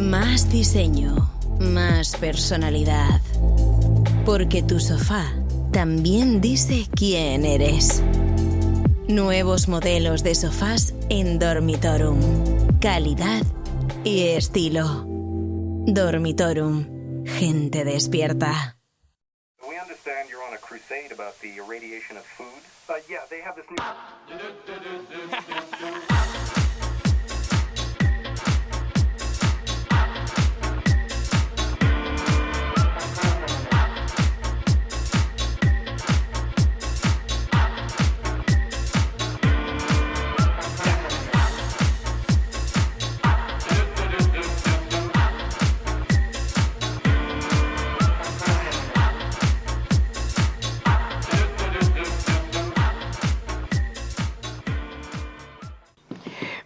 Más diseño, más personalidad. Porque tu sofá también dice quién eres. Nuevos modelos de sofás en Dormitorum. Calidad y estilo. Dormitorum. Gente despierta. We understand you're on a crusade about the irradiation of food. Yeah, they have this new...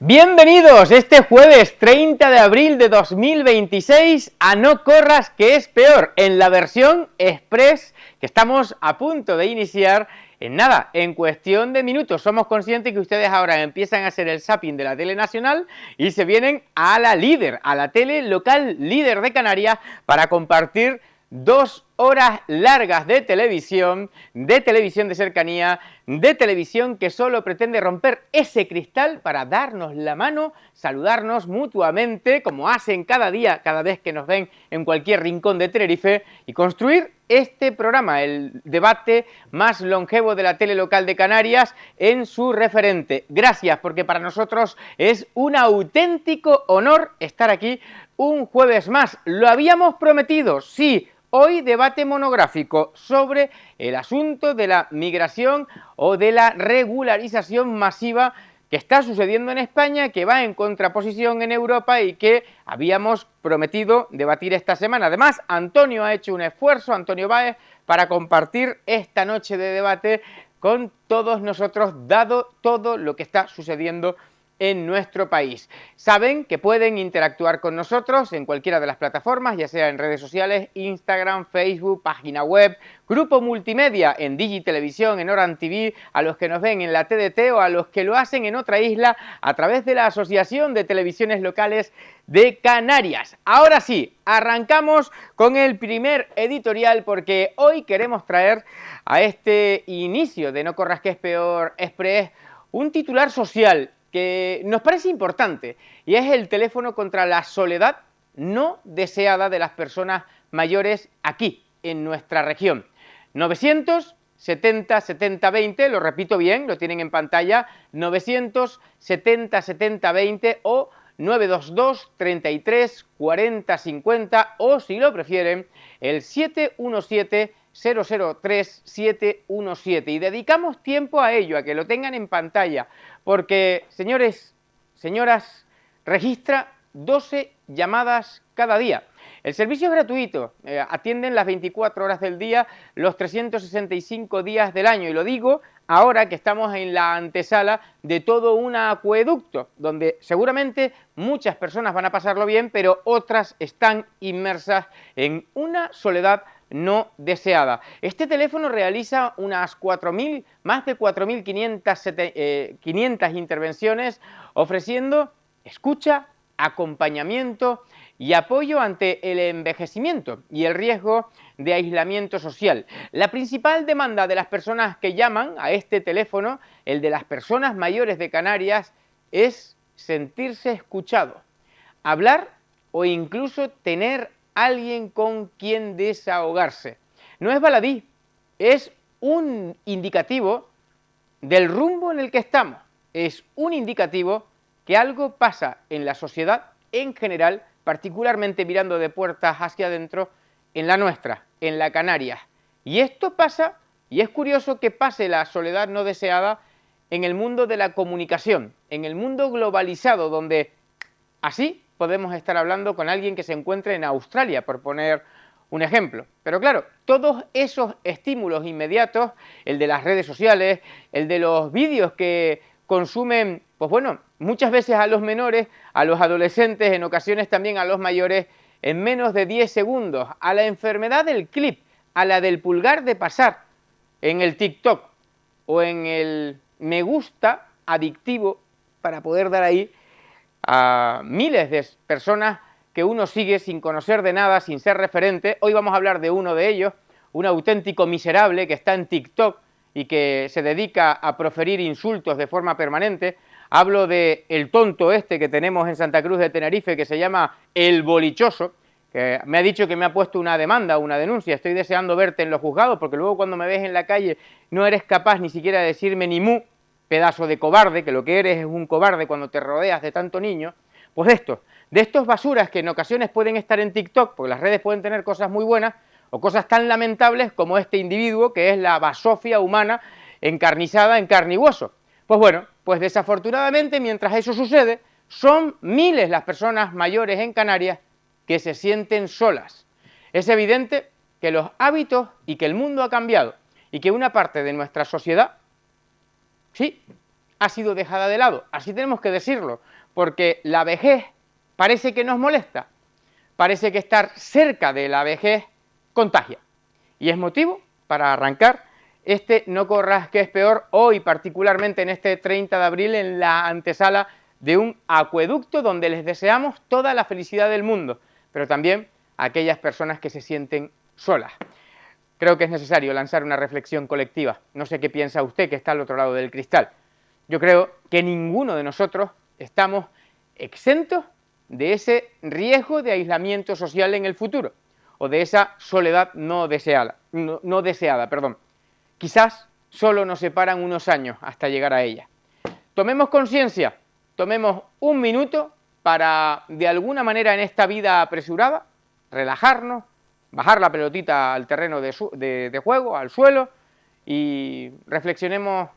Bienvenidos este jueves 30 de abril de 2026 a No Corras que es peor, en la versión express que estamos a punto de iniciar en nada, en cuestión de minutos. Somos conscientes que ustedes ahora empiezan a hacer el zapping de la tele nacional y se vienen a la líder, a la tele local líder de Canarias para compartir 2 horas largas de televisión de cercanía, de televisión que solo pretende romper ese cristal para darnos la mano, saludarnos mutuamente, como hacen cada día, cada vez que nos ven en cualquier rincón de Tenerife, y construir este programa, el debate más longevo de la tele local de Canarias, en su referente. Gracias, porque para nosotros es un auténtico honor estar aquí un jueves más. Lo habíamos prometido, sí. Hoy debate monográfico sobre el asunto de la migración o de la regularización masiva que está sucediendo en España, que va en contraposición en Europa y que habíamos prometido debatir esta semana. Además, Antonio ha hecho un esfuerzo, Antonio Báez, para compartir esta noche de debate con todos nosotros, dado todo lo que está sucediendo en nuestro país. Saben que pueden interactuar con nosotros en cualquiera de las plataformas, ya sea en redes sociales, Instagram, Facebook, página web, grupo multimedia en Digitelevisión, en Oran TV, a los que nos ven en la TDT o a los que lo hacen en otra isla a través de la Asociación de Televisiones Locales de Canarias. Ahora sí, arrancamos con el primer editorial porque hoy queremos traer a este inicio de No Corras que es peor express un titular social que nos parece importante, y es el teléfono contra la soledad no deseada de las personas mayores aquí, en nuestra región. 970 70 20, lo repito bien, lo tienen en pantalla, 970 70 20 o 922 33 40 50, o si lo prefieren, el 717 003 717, y dedicamos tiempo a ello, a que lo tengan en pantalla, porque, señores, señoras, registra 12 llamadas cada día. El servicio es gratuito, atienden las 24 horas del día, los 365 días del año, y lo digo ahora que estamos en la antesala de todo un acueducto, donde seguramente muchas personas van a pasarlo bien, pero otras están inmersas en una soledad no deseada. Este teléfono realiza unas más de 4.500 intervenciones, ofreciendo escucha, acompañamiento y apoyo ante el envejecimiento y el riesgo de aislamiento social. La principal demanda de las personas que llaman a este teléfono, el de las personas mayores de Canarias, es sentirse escuchado, hablar o incluso tener alguien con quien desahogarse. No es baladí, es un indicativo del rumbo en el que estamos, es un indicativo que algo pasa en la sociedad en general, particularmente mirando de puertas hacia adentro, en la nuestra, en la Canarias. Y esto pasa, y es curioso que pase la soledad no deseada en el mundo de la comunicación, en el mundo globalizado, donde así podemos estar hablando con alguien que se encuentre en Australia, por poner un ejemplo. Pero claro, todos esos estímulos inmediatos, el de las redes sociales, el de los vídeos que consumen, pues bueno, muchas veces a los menores, a los adolescentes, en ocasiones también a los mayores, en menos de 10 segundos, a la enfermedad del clip, a la del pulgar de pasar en el TikTok o en el me gusta adictivo para poder dar ahí a miles de personas que uno sigue sin conocer de nada, sin ser referente. Hoy vamos a hablar de uno de ellos, un auténtico miserable que está en TikTok y que se dedica a proferir insultos de forma permanente. Hablo de el tonto este que tenemos en Santa Cruz de Tenerife, que se llama El Bolichoso, que me ha dicho que me ha puesto una demanda, una denuncia. Estoy deseando verte en los juzgados, porque luego cuando me ves en la calle no eres capaz ni siquiera de decirme ni mu, pedazo de cobarde, que lo que eres es un cobarde cuando te rodeas de tanto niño. Pues de estos basuras que en ocasiones pueden estar en TikTok, porque las redes pueden tener cosas muy buenas, o cosas tan lamentables como este individuo, que es la basofia humana encarnizada en carne y hueso. Pues bueno, pues desafortunadamente, mientras eso sucede, son miles las personas mayores en Canarias que se sienten solas. Es evidente que los hábitos y que el mundo ha cambiado, y que una parte de nuestra sociedad, sí, ha sido dejada de lado. Así tenemos que decirlo, porque la vejez parece que nos molesta, parece que estar cerca de la vejez contagia. Y es motivo para arrancar este No corras que es peor, hoy particularmente en este 30 de abril en la antesala de un acueducto donde les deseamos toda la felicidad del mundo, pero también a aquellas personas que se sienten solas. Creo que es necesario lanzar una reflexión colectiva. No sé qué piensa usted que está al otro lado del cristal. Yo creo que ninguno de nosotros estamos exentos de ese riesgo de aislamiento social en el futuro, o de esa soledad no deseada. Quizás solo nos separan unos años hasta llegar a ella. Tomemos conciencia, tomemos un minuto para, de alguna manera en esta vida apresurada, relajarnos, bajar la pelotita al terreno de juego, al suelo, y reflexionemos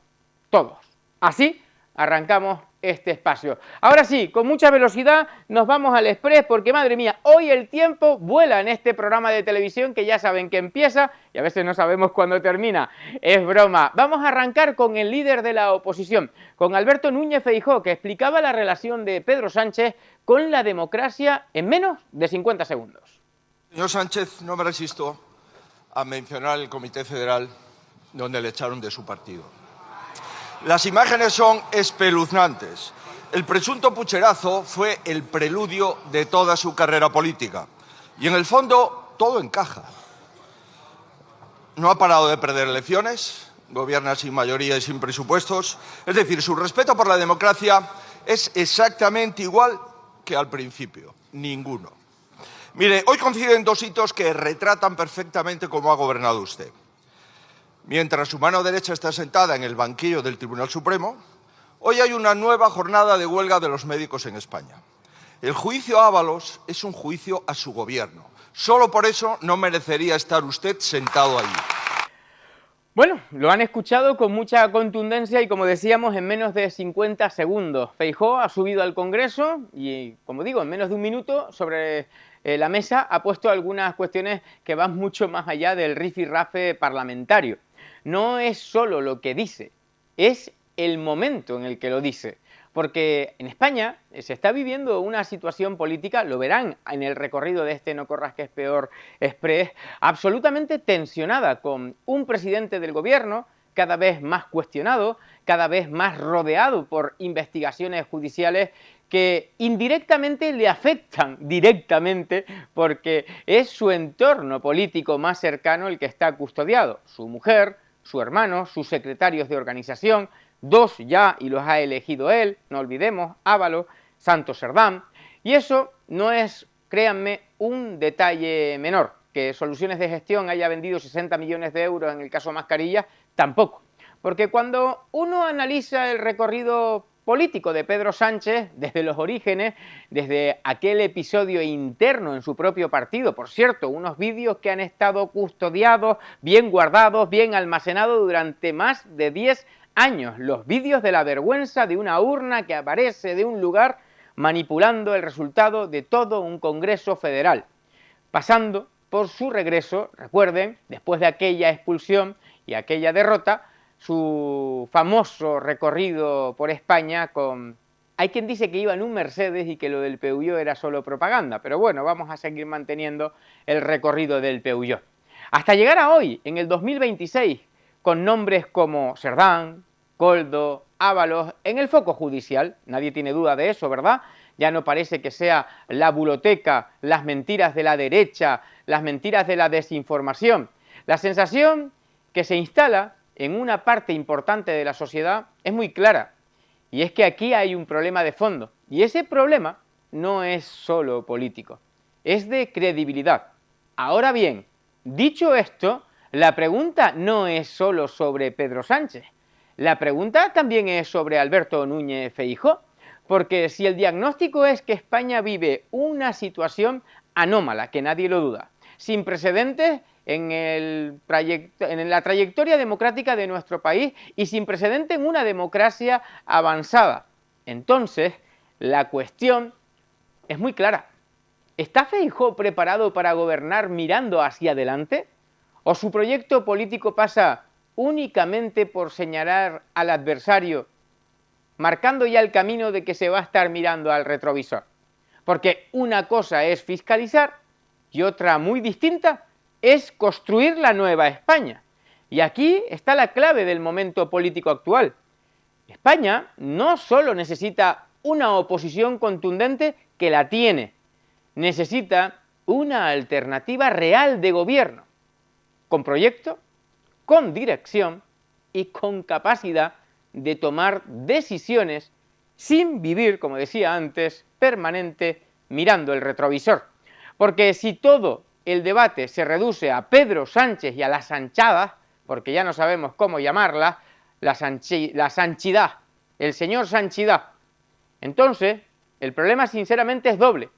todos. Así arrancamos este espacio. Ahora sí, con mucha velocidad nos vamos al express, porque madre mía, hoy el tiempo vuela en este programa de televisión que ya saben que empieza y a veces no sabemos cuándo termina. Es broma. Vamos a arrancar con el líder de la oposición, con Alberto Núñez Feijóo, que explicaba la relación de Pedro Sánchez con la democracia en menos de 50 segundos. Señor Sánchez, no me resisto a mencionar el Comité Federal donde le echaron de su partido. Las imágenes son espeluznantes. El presunto pucherazo fue el preludio de toda su carrera política. Y en el fondo, todo encaja. No ha parado de perder elecciones, gobierna sin mayoría y sin presupuestos. Es decir, su respeto por la democracia es exactamente igual que al principio. Ninguno. Mire, hoy coinciden dos hitos que retratan perfectamente cómo ha gobernado usted. Mientras su mano derecha está sentada en el banquillo del Tribunal Supremo, hoy hay una nueva jornada de huelga de los médicos en España. El juicio a Ábalos es un juicio a su gobierno. Solo por eso no merecería estar usted sentado allí. Bueno, lo han escuchado con mucha contundencia y, como decíamos, en menos de 50 segundos. Feijóo ha subido al Congreso y, como digo, en menos de un minuto sobre la mesa ha puesto algunas cuestiones que van mucho más allá del rifirrafe parlamentario. No es solo lo que dice, es el momento en el que lo dice. Porque en España se está viviendo una situación política, lo verán en el recorrido de este No corras que es peor express, absolutamente tensionada, con un presidente del gobierno cada vez más cuestionado, cada vez más rodeado por investigaciones judiciales que indirectamente le afectan directamente, porque es su entorno político más cercano el que está custodiado. Su mujer, su hermano, sus secretarios de organización, dos ya y los ha elegido él, no olvidemos, Ábalos, Santos Serdán, y eso no es, créanme, un detalle menor. Que Soluciones de Gestión haya vendido 60 millones de euros en el caso Mascarillas, tampoco. Porque cuando uno analiza el recorrido político de Pedro Sánchez, desde los orígenes, desde aquel episodio interno en su propio partido, por cierto, unos vídeos que han estado custodiados, bien guardados, bien almacenados durante más de 10 años, los vídeos de la vergüenza de una urna que aparece de un lugar manipulando el resultado de todo un Congreso federal, pasando por su regreso, recuerden, después de aquella expulsión y aquella derrota, su famoso recorrido por España con... Hay quien dice que iba en un Mercedes y que lo del Peugeot era solo propaganda, pero bueno, vamos a seguir manteniendo el recorrido del Peugeot. Hasta llegar a hoy, en el 2026, con nombres como Serdán, Koldo, Ábalos, en el foco judicial, nadie tiene duda de eso, ¿verdad? ya no parece que sea la buloteca, las mentiras de la derecha, las mentiras de la desinformación. La sensación que se instala en una parte importante de la sociedad es muy clara, y es que aquí hay un problema de fondo, y ese problema no es solo político, es de credibilidad. Ahora bien, dicho esto, la pregunta no es solo sobre Pedro Sánchez, la pregunta también es sobre Alberto Núñez Feijóo, porque si el diagnóstico es que España vive una situación anómala, que nadie lo duda, sin precedentes en la trayectoria democrática de nuestro país y sin precedentes en una democracia avanzada, entonces la cuestión es muy clara. ¿Está Feijóo preparado para gobernar mirando hacia adelante? ¿O su proyecto político pasa únicamente por señalar al adversario, marcando ya el camino de que se va a estar mirando al retrovisor? Porque una cosa es fiscalizar y otra muy distinta es construir la nueva España. Y aquí está la clave del momento político actual. España no solo necesita una oposición contundente, que la tiene, necesita una alternativa real de gobierno, con proyecto, con dirección y con capacidad de tomar decisiones sin vivir, como decía antes, permanente mirando el retrovisor. Porque si todo el debate se reduce a Pedro Sánchez y a las sanchadas, porque ya no sabemos cómo llamarla, la sanchidad, el señor Sanchidad, entonces el problema sinceramente es doble.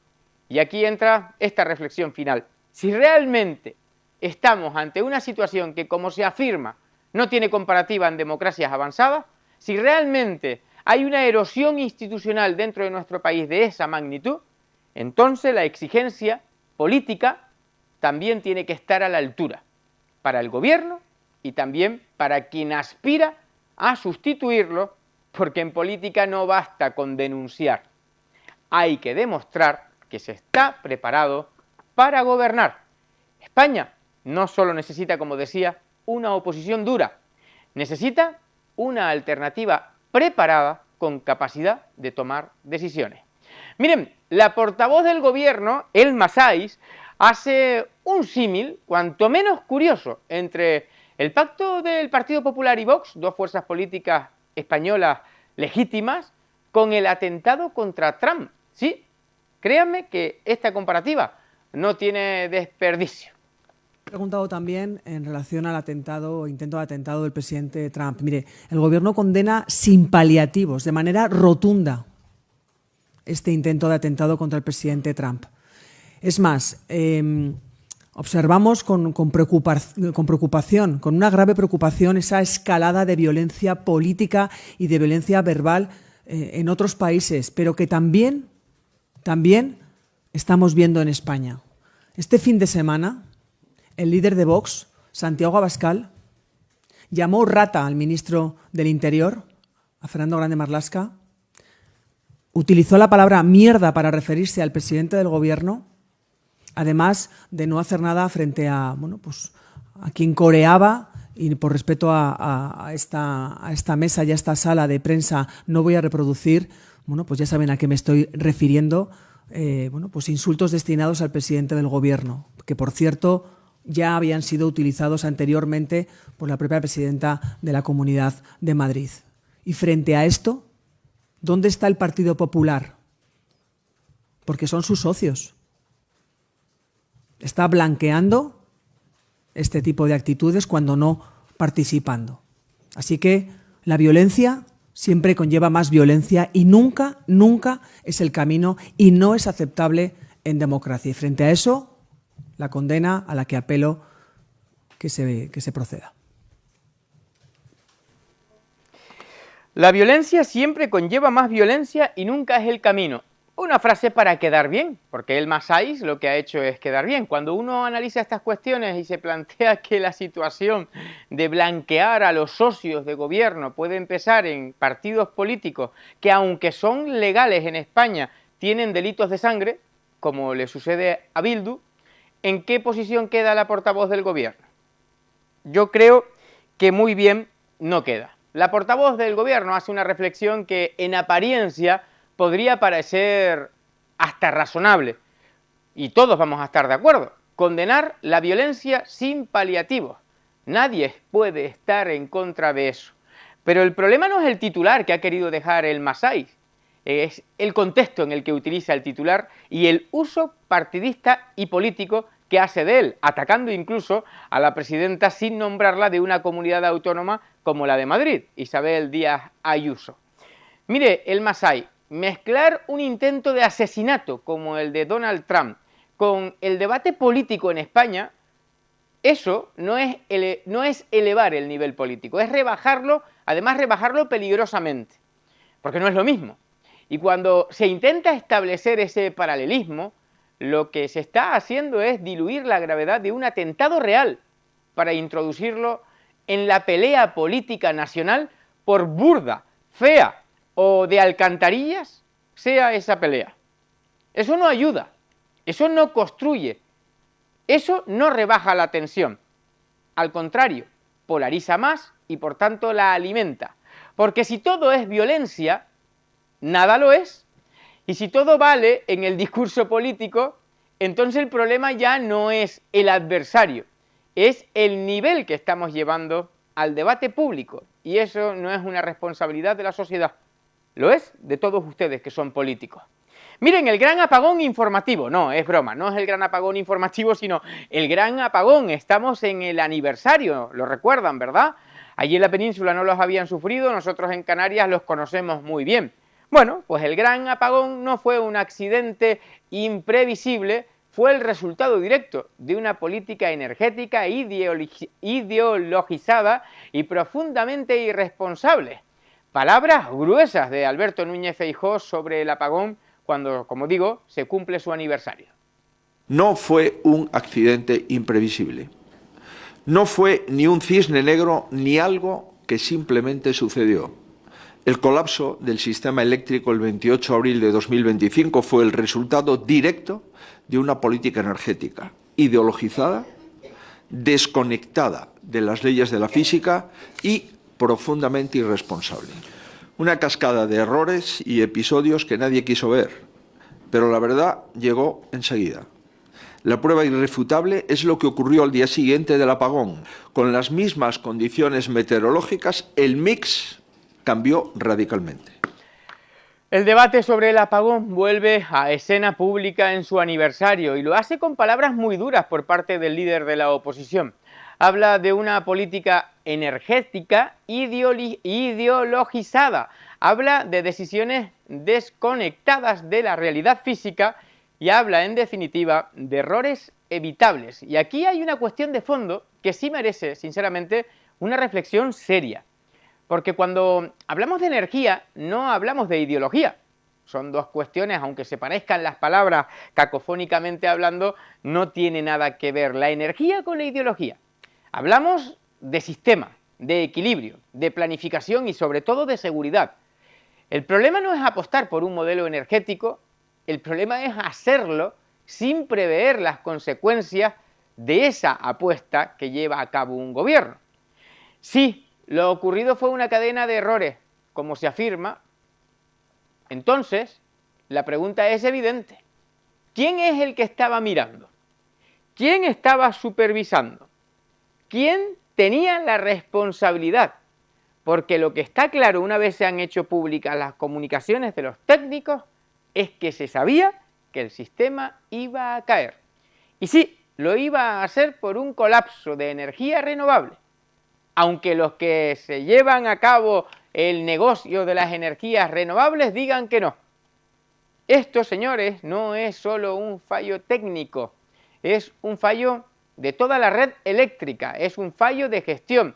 Y aquí entra esta reflexión final. Si realmente estamos ante una situación que, como se afirma, no tiene comparativa en democracias avanzadas, si realmente hay una erosión institucional dentro de nuestro país de esa magnitud, entonces la exigencia política también tiene que estar a la altura, para el gobierno y también para quien aspira a sustituirlo, porque en política no basta con denunciar, hay que demostrar que se está preparado para gobernar. España no solo necesita, como decía, una oposición dura, necesita una alternativa preparada con capacidad de tomar decisiones. Miren, la portavoz del gobierno, Elma Sáiz, hace un símil cuanto menos curioso entre el pacto del Partido Popular y Vox, dos fuerzas políticas españolas legítimas, con el atentado contra Trump. Sí, créanme que esta comparativa no tiene desperdicio. He preguntado también en relación al atentado o intento de atentado del presidente Trump. Mire, el gobierno condena sin paliativos, de manera rotunda, este intento de atentado contra el presidente Trump. Es más, observamos con preocupación, con una grave preocupación, esa escalada de violencia política y de violencia verbal en otros países, pero que también estamos viendo en España. Este fin de semana, el líder de Vox, Santiago Abascal, llamó rata al ministro del Interior, a Fernando Grande Marlaska, utilizó la palabra mierda para referirse al presidente del gobierno, además de no hacer nada frente a, bueno, pues, a quien coreaba, y por respeto a esta mesa y a esta sala de prensa no voy a reproducir, bueno, pues ya saben a qué me estoy refiriendo, bueno, pues insultos destinados al presidente del gobierno, que por cierto ya habían sido utilizados anteriormente por la propia presidenta de la Comunidad de Madrid. Y frente a esto, ¿dónde está el Partido Popular? Porque son sus socios. Está blanqueando este tipo de actitudes cuando no participando. Así que la violencia siempre conlleva más violencia y nunca es el camino y no es aceptable en democracia. Y frente a eso, la condena a la que apelo que se proceda. La violencia siempre conlleva más violencia y nunca es el camino. Una frase para quedar bien, porque Elma Sáiz lo que ha hecho es quedar bien. Cuando uno analiza estas cuestiones y se plantea que la situación de blanquear a los socios de gobierno puede empezar en partidos políticos que, aunque son legales en España, tienen delitos de sangre, como le sucede a Bildu, ¿en qué posición queda la portavoz del gobierno? Yo creo que muy bien no queda. La portavoz del gobierno hace una reflexión que en apariencia podría parecer hasta razonable, y todos vamos a estar de acuerdo, condenar la violencia sin paliativos. Nadie puede estar en contra de eso. Pero el problema no es el titular que ha querido dejar el Masái, es el contexto en el que utiliza el titular y el uso partidista y político que hace de él, atacando incluso a la presidenta sin nombrarla de una comunidad autónoma como la de Madrid, Isabel Díaz Ayuso. Mire, el Masái, mezclar un intento de asesinato como el de Donald Trump con el debate político en España, eso no es elevar el nivel político, es rebajarlo, además rebajarlo peligrosamente, porque no es lo mismo. Y cuando se intenta establecer ese paralelismo, lo que se está haciendo es diluir la gravedad de un atentado real para introducirlo en la pelea política nacional, por burda, fea o de alcantarillas sea esa pelea. Eso no ayuda, eso no construye, eso no rebaja la tensión. Al contrario, polariza más y por tanto la alimenta. Porque si todo es violencia, nada lo es. Y si todo vale en el discurso político, entonces el problema ya no es el adversario, es el nivel que estamos llevando al debate público. Y eso no es una responsabilidad de la sociedad, lo es de todos ustedes que son políticos. Miren, el gran apagón informativo, no, es broma, no es el gran apagón informativo, sino el gran apagón. Estamos en el aniversario, lo recuerdan, ¿verdad? Allí en la península no los habían sufrido, nosotros en Canarias los conocemos muy bien. Bueno, pues el gran apagón no fue un accidente imprevisible, fue el resultado directo de una política energética ideologizada y profundamente irresponsable. Palabras gruesas de Alberto Núñez Feijóo sobre el apagón cuando, como digo, se cumple su aniversario. No fue un accidente imprevisible. No fue ni un cisne negro ni algo que simplemente sucedió. El colapso del sistema eléctrico el 28 de abril de 2025 fue el resultado directo de una política energética ideologizada, desconectada de las leyes de la física y profundamente irresponsable. Una cascada de errores y episodios que nadie quiso ver, pero la verdad llegó enseguida. La prueba irrefutable es lo que ocurrió al día siguiente del apagón. Con las mismas condiciones meteorológicas, el mix cambió radicalmente. El debate sobre el apagón vuelve a escena pública en su aniversario y lo hace con palabras muy duras por parte del líder de la oposición. Habla de una política energética ideologizada, habla de decisiones desconectadas de la realidad física y habla, en definitiva, de errores evitables. Y aquí hay una cuestión de fondo que sí merece, sinceramente, una reflexión seria. Porque cuando hablamos de energía, no hablamos de ideología. Son dos cuestiones, aunque se parezcan las palabras cacofónicamente hablando, no tiene nada que ver la energía con la ideología. Hablamos de sistema, de equilibrio, de planificación y sobre todo de seguridad. El problema no es apostar por un modelo energético, el problema es hacerlo sin prever las consecuencias de esa apuesta que lleva a cabo un gobierno. Sí, lo ocurrido fue una cadena de errores, como se afirma. Entonces, la pregunta es evidente. ¿Quién es el que estaba mirando? ¿Quién estaba supervisando? ¿Quién tenía la responsabilidad? Porque lo que está claro una vez se han hecho públicas las comunicaciones de los técnicos es que se sabía que el sistema iba a caer. Y sí, lo iba a hacer por un colapso de energía renovable. Aunque los que se llevan a cabo el negocio de las energías renovables digan que no. Esto, señores, no es solo un fallo técnico, es un fallo de toda la red eléctrica, es un fallo de gestión.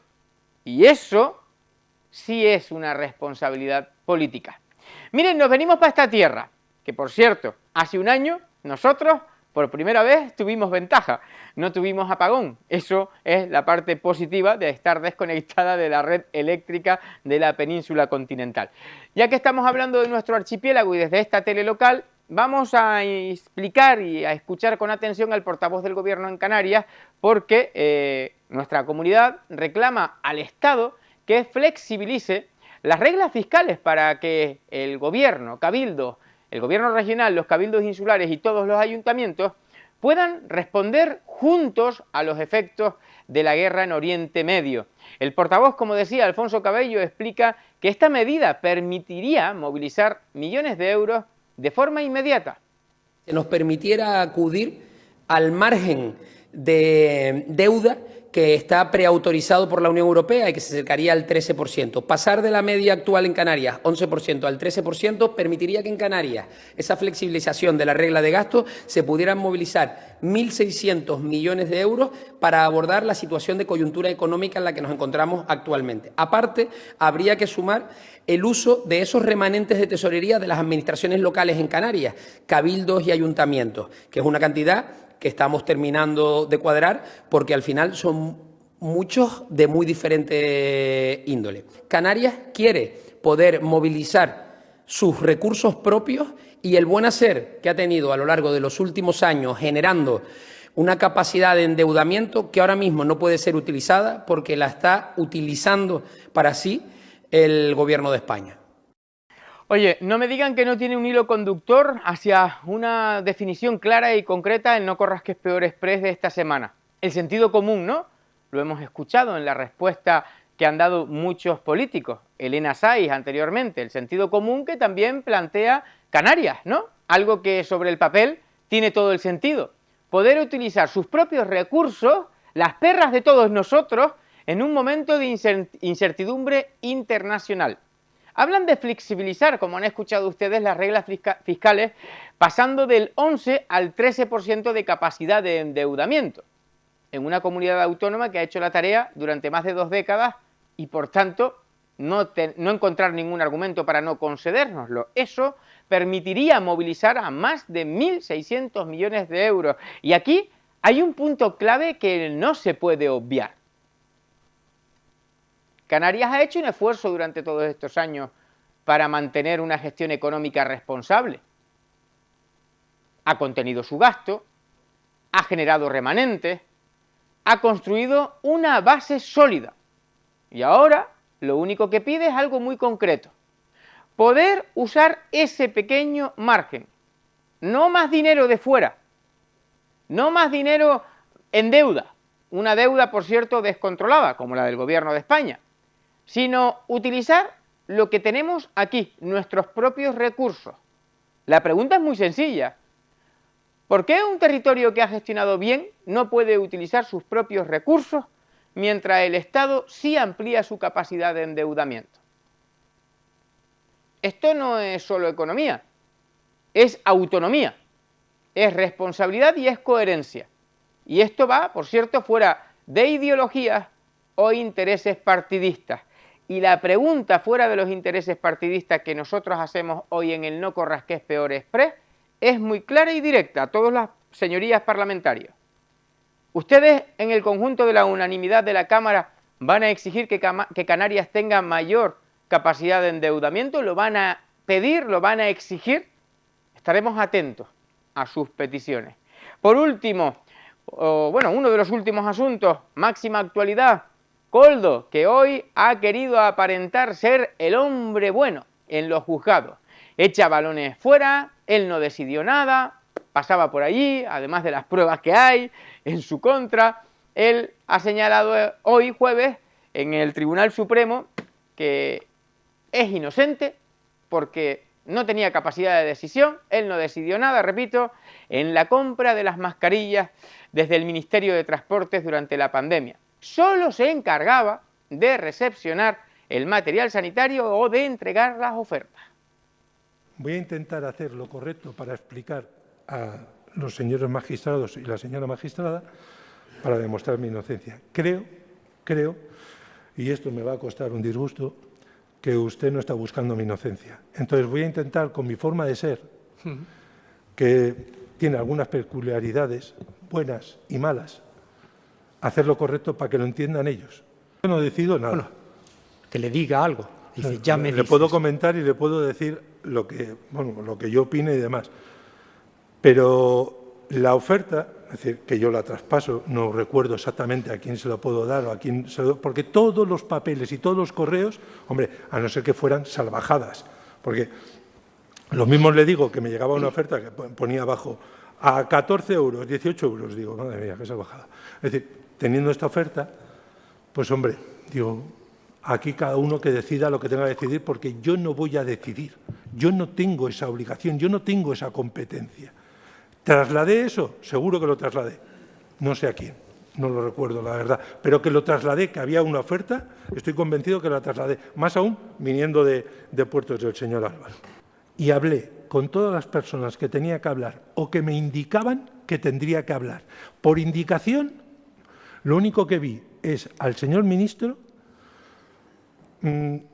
Y eso sí es una responsabilidad política. Miren, nos venimos para esta tierra, que por cierto, hace un año nosotros por primera vez tuvimos ventaja, no tuvimos apagón. Eso es la parte positiva de estar desconectada de la red eléctrica de la península continental. Ya que estamos hablando de nuestro archipiélago y desde esta tele local, vamos a explicar y a escuchar con atención al portavoz del Gobierno en Canarias, porque nuestra comunidad reclama al Estado que flexibilice las reglas fiscales para que el gobierno, cabildo, el gobierno regional, los cabildos insulares y todos los ayuntamientos puedan responder juntos a los efectos de la guerra en Oriente Medio. El portavoz, como decía, Alfonso Cabello, explica que esta medida permitiría movilizar millones de euros de forma inmediata. Que nos permitiera acudir al margen de deuda que está preautorizado por la Unión Europea y que se acercaría al 13%. Pasar de la media actual en Canarias, 11%, al 13%, permitiría que en Canarias esa flexibilización de la regla de gasto se pudieran movilizar 1.600 millones de euros para abordar la situación de coyuntura económica en la que nos encontramos actualmente. Aparte, habría que sumar el uso de esos remanentes de tesorería de las administraciones locales en Canarias, cabildos y ayuntamientos, que es una cantidad que estamos terminando de cuadrar porque al final son muchos de muy diferente índole. Canarias quiere poder movilizar sus recursos propios y el buen hacer que ha tenido a lo largo de los últimos años generando una capacidad de endeudamiento que ahora mismo no puede ser utilizada porque la está utilizando para sí el Gobierno de España. Oye, no me digan que no tiene un hilo conductor hacia una definición clara y concreta en No corras que es peor express de esta semana. El sentido común, ¿no? Lo hemos escuchado en la respuesta que han dado muchos políticos. Elena Saiz anteriormente, el sentido común que también plantea Canarias, ¿no? Algo que sobre el papel tiene todo el sentido. Poder utilizar sus propios recursos, las perras de todos nosotros, en un momento de incertidumbre internacional. Hablan de flexibilizar, como han escuchado ustedes, las reglas fiscales, pasando del 11 al 13% de capacidad de endeudamiento, en una comunidad autónoma que ha hecho la tarea durante más de 2 décadas y, por tanto, no encontrar ningún argumento para no concedérnoslo. Eso permitiría movilizar a más de 1.600 millones de euros. Y aquí hay un punto clave que no se puede obviar. Canarias ha hecho un esfuerzo durante todos estos años para mantener una gestión económica responsable. Ha contenido su gasto, ha generado remanentes, ha construido una base sólida. Y ahora lo único que pide es algo muy concreto. Poder usar ese pequeño margen. No más dinero de fuera. No más dinero en deuda. Una deuda, por cierto, descontrolada, como la del Gobierno de España. Sino utilizar lo que tenemos aquí, nuestros propios recursos. La pregunta es muy sencilla. ¿Por qué un territorio que ha gestionado bien no puede utilizar sus propios recursos mientras el Estado sí amplía su capacidad de endeudamiento? Esto no es solo economía, es autonomía, es responsabilidad y es coherencia. Y esto va, por cierto, fuera de ideologías o intereses partidistas. Y la pregunta fuera de los intereses partidistas que nosotros hacemos hoy en el No corras que es peor express es muy clara y directa a todas las señorías parlamentarias. ¿Ustedes en el conjunto de la unanimidad de la Cámara van a exigir que Canarias tenga mayor capacidad de endeudamiento? ¿Lo van a pedir? ¿Lo van a exigir? Estaremos atentos a sus peticiones. Por último, uno de los últimos asuntos, máxima actualidad, Koldo, que hoy ha querido aparentar ser el hombre bueno en los juzgados. Echa balones fuera, él no decidió nada, pasaba por allí, además de las pruebas que hay en su contra. Él ha señalado hoy, jueves, en el Tribunal Supremo, que es inocente porque no tenía capacidad de decisión, él no decidió nada, repito, en la compra de las mascarillas desde el Ministerio de Transportes durante la pandemia. Solo se encargaba de recepcionar el material sanitario o de entregar las ofertas. Voy a intentar hacer lo correcto para explicar a los señores magistrados y la señora magistrada para demostrar mi inocencia. Creo, y esto me va a costar un disgusto, que usted no está buscando mi inocencia. Entonces voy a intentar, con mi forma de ser, que tiene algunas peculiaridades buenas y malas, hacer lo correcto para que lo entiendan ellos. Yo no decido nada. Bueno, que le diga algo. Dice, ya me le puedo comentar y le puedo decir lo que yo opine y demás. Pero la oferta es decir, que yo la traspaso, no recuerdo exactamente a quién se lo puedo dar o a quién se lo doy, porque todos los papeles y todos los correos, hombre, a no ser que fueran salvajadas, porque lo mismo le digo que me llegaba una oferta que ponía abajo a 14 euros, 18 euros, digo, madre mía, qué salvajada. Es decir, teniendo esta oferta, pues hombre, digo, aquí cada uno que decida lo que tenga que decidir, porque yo no voy a decidir, yo no tengo esa obligación, yo no tengo esa competencia. ¿Trasladé eso? Seguro que lo trasladé. No sé a quién, no lo recuerdo, la verdad. Pero que lo trasladé, que había una oferta, estoy convencido que la trasladé. Más aún, viniendo de Puertos del señor Álvaro. Y hablé con todas las personas que tenía que hablar o que me indicaban que tendría que hablar. Por indicación, lo único que vi es al señor ministro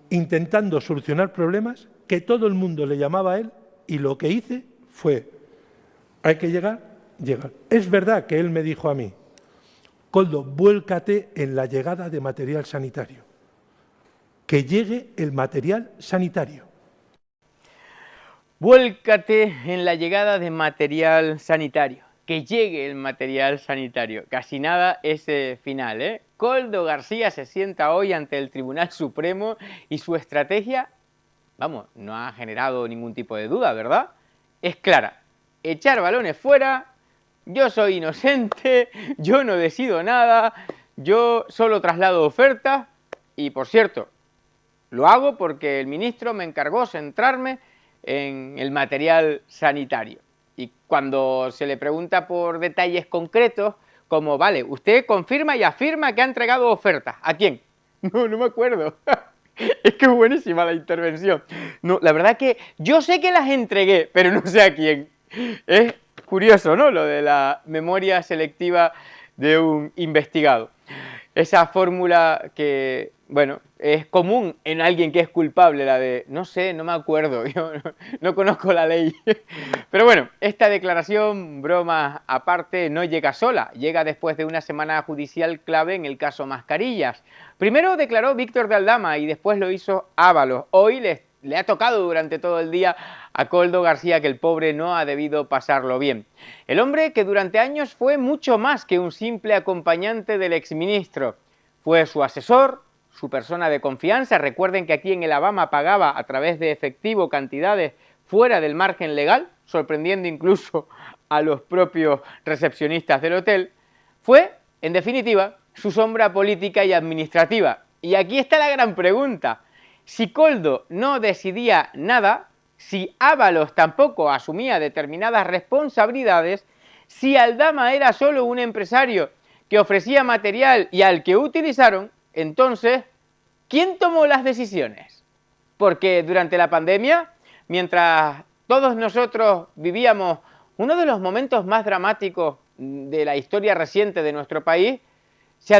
intentando solucionar problemas que todo el mundo le llamaba a él, y lo que hice fue: hay que llegar. Es verdad que él me dijo a mí: Koldo, vuélcate en la llegada de material sanitario. Que llegue el material sanitario. Vuélcate en la llegada de material sanitario. Que llegue el material sanitario. Casi nada ese final, ¿eh? Koldo García se sienta hoy ante el Tribunal Supremo y su estrategia, vamos, no ha generado ningún tipo de duda, ¿verdad? Es clara: echar balones fuera, yo soy inocente, yo no decido nada, yo solo traslado ofertas y, por cierto, lo hago porque el ministro me encargó centrarme en el material sanitario. Y cuando se le pregunta por detalles concretos, como, vale, usted confirma y afirma que ha entregado ofertas. ¿A quién? No me acuerdo. Es que es buenísima la intervención. No, la verdad que yo sé que las entregué, pero no sé a quién. Es curioso, ¿no?, lo de la memoria selectiva de un investigado. Esa fórmula que, bueno, es común en alguien que es culpable, la de, no sé, no me acuerdo, yo no conozco la ley. Pero bueno, esta declaración, bromas aparte, no llega sola, llega después de una semana judicial clave en el caso Mascarillas. Primero declaró Víctor de Aldama y después lo hizo Ábalos. Hoy le ha tocado durante todo el día a Koldo García, que el pobre no ha debido pasarlo bien. El hombre que durante años fue mucho más que un simple acompañante del exministro. Fue su asesor, su persona de confianza. Recuerden que aquí en el Alabama pagaba a través de efectivo cantidades fuera del margen legal, sorprendiendo incluso a los propios recepcionistas del hotel. Fue, en definitiva, su sombra política y administrativa. Y aquí está la gran pregunta: si Koldo no decidía nada, si Ábalos tampoco asumía determinadas responsabilidades, si Aldama era solo un empresario que ofrecía material y al que utilizaron, entonces, ¿quién tomó las decisiones? Porque durante la pandemia, mientras todos nosotros vivíamos uno de los momentos más dramáticos de la historia reciente de nuestro país, se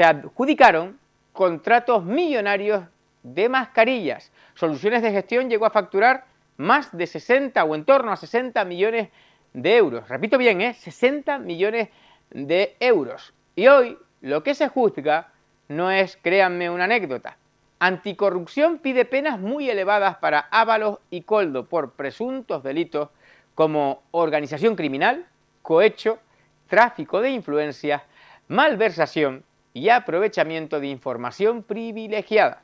adjudicaron contratos millonarios de mascarillas. Soluciones de Gestión llegó a facturar más de 60 o en torno a 60 millones de euros. Repito bien, 60 millones de euros. Y hoy lo que se juzga no es, créanme, una anécdota. Anticorrupción pide penas muy elevadas para Ábalos y Koldo por presuntos delitos como organización criminal, cohecho, tráfico de influencias, malversación y aprovechamiento de información privilegiada.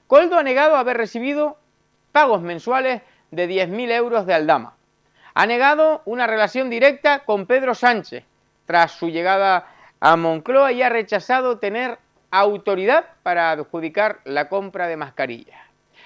Koldo ha negado haber recibido pagos mensuales de 10.000 euros de Aldama. Ha negado una relación directa con Pedro Sánchez tras su llegada a Moncloa y ha rechazado tener autoridad para adjudicar la compra de mascarillas.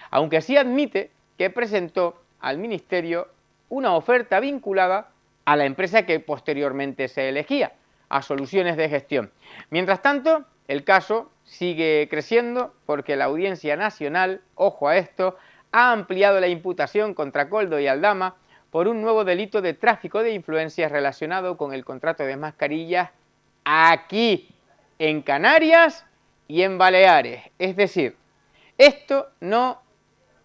Aunque sí admite que presentó al Ministerio una oferta vinculada a la empresa que posteriormente se elegía, a Soluciones de Gestión. Mientras tanto, el caso sigue creciendo porque la Audiencia Nacional, ojo a esto, ha ampliado la imputación contra Koldo y Aldama por un nuevo delito de tráfico de influencias relacionado con el contrato de mascarillas aquí, en Canarias y en Baleares. Es decir, esto no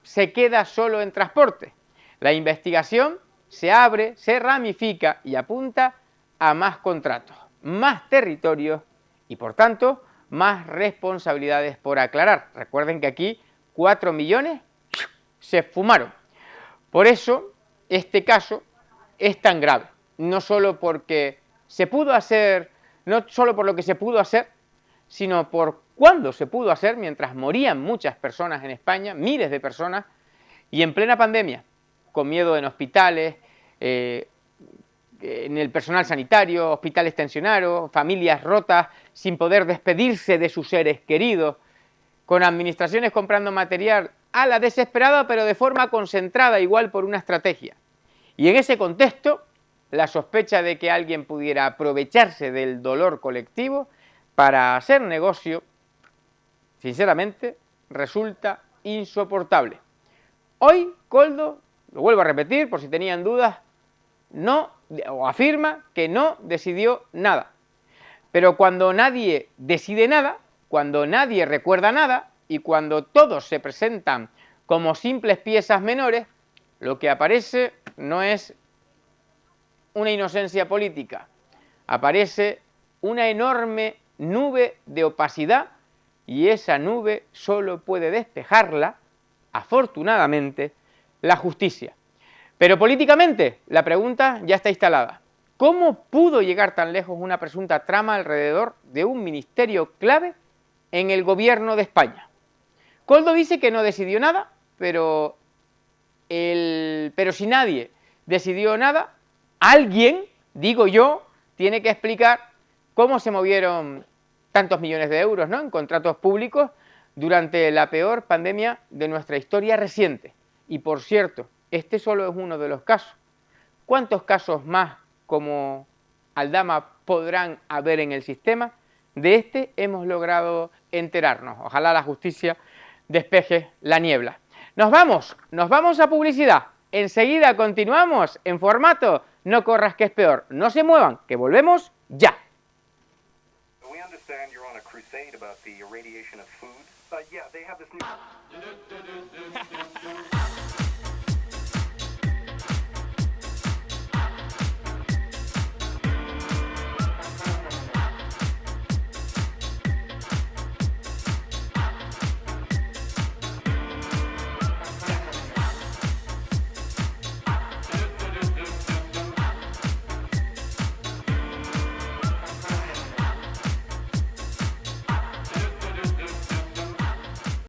se queda solo en transporte. La investigación se abre, se ramifica y apunta a más contratos, más territorios y, por tanto, más responsabilidades por aclarar. Recuerden que aquí 4 millones se fumaron. Por eso, este caso es tan grave. No solo porque se pudo hacer, no solo por lo que se pudo hacer, sino por cuándo se pudo hacer, mientras morían muchas personas en España, miles de personas, y en plena pandemia, con miedo en hospitales, en el personal sanitario, hospitales tensionados, familias rotas, sin poder despedirse de sus seres queridos, con administraciones comprando material a la desesperada, pero de forma concentrada, igual por una estrategia. Y en ese contexto, la sospecha de que alguien pudiera aprovecharse del dolor colectivo para hacer negocio, sinceramente, resulta insoportable. Hoy, Koldo, lo vuelvo a repetir por si tenían dudas, no, o afirma que no decidió nada. Pero cuando nadie decide nada, cuando nadie recuerda nada y cuando todos se presentan como simples piezas menores, lo que aparece no es una inocencia política, aparece una enorme nube de opacidad y esa nube solo puede despejarla, afortunadamente, la justicia. Pero políticamente la pregunta ya está instalada. ¿Cómo pudo llegar tan lejos una presunta trama alrededor de un ministerio clave en el gobierno de España? Koldo dice que no decidió nada, pero si nadie decidió nada, alguien, digo yo, tiene que explicar cómo se movieron tantos millones de euros, ¿no?, en contratos públicos durante la peor pandemia de nuestra historia reciente. Y por cierto, este solo es uno de los casos. ¿Cuántos casos más como Aldama podrán haber en el sistema? De este hemos logrado enterarnos. Ojalá la justicia despeje la niebla. Nos vamos a publicidad. Enseguida continuamos en formato No corras que es peor. No se muevan, que volvemos ya. We understand you're on a crusade about the irradiation of food. Yeah, they have this new...